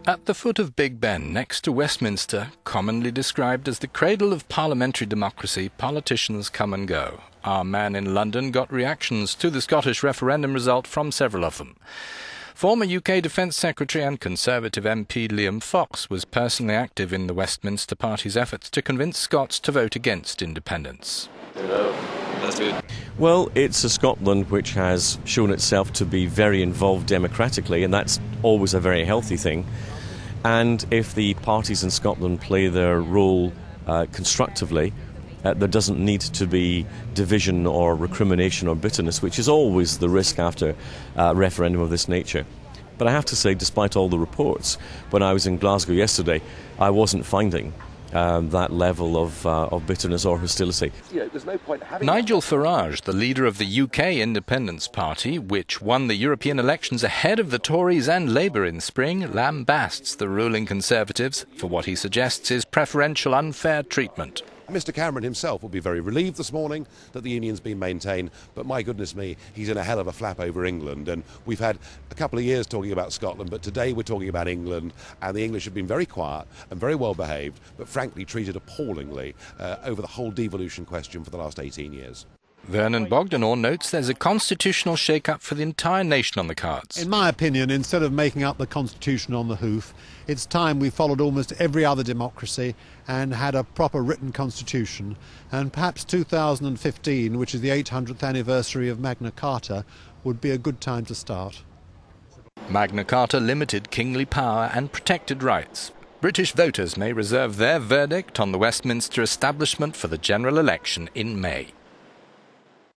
At the foot of Big Ben, next to Westminster, commonly described as the cradle of parliamentary democracy, politicians come and go. Our man in London got reactions to the Scottish referendum result from several of them. Former UK Defence Secretary and Conservative MP Liam Fox was personally active in the Westminster Party's efforts to convince Scots to vote against independence. That's good. Well, it's a Scotland which has shown itself to be very involved democratically, and that's always a very healthy thing. And if the parties in Scotland play their role constructively, there doesn't need to be division or recrimination or bitterness, which is always the risk after a referendum of this nature. But I have to say, despite all the reports, when I was in Glasgow yesterday, I wasn't finding that level of bitterness or hostility. There's no point having Nigel Farage, the leader of the UK Independence Party, which won the European elections ahead of the Tories and Labour in spring, lambasts the ruling Conservatives for what he suggests is preferential unfair treatment. Mr Cameron himself will be very relieved this morning that the union's been maintained, but my goodness me, he's in a hell of a flap over England. And we've had a couple of years talking about Scotland, but today we're talking about England, and the English have been very quiet and very well behaved, but frankly treated appallingly over the whole devolution question for the last 18 years. Vernon Bogdanor notes there's a constitutional shake-up for the entire nation on the cards. In my opinion, instead of making up the constitution on the hoof, it's time we followed almost every other democracy and had a proper written constitution. And perhaps 2015, which is the 800th anniversary of Magna Carta, would be a good time to start. Magna Carta limited kingly power and protected rights. British voters may reserve their verdict on the Westminster establishment for the general election in May.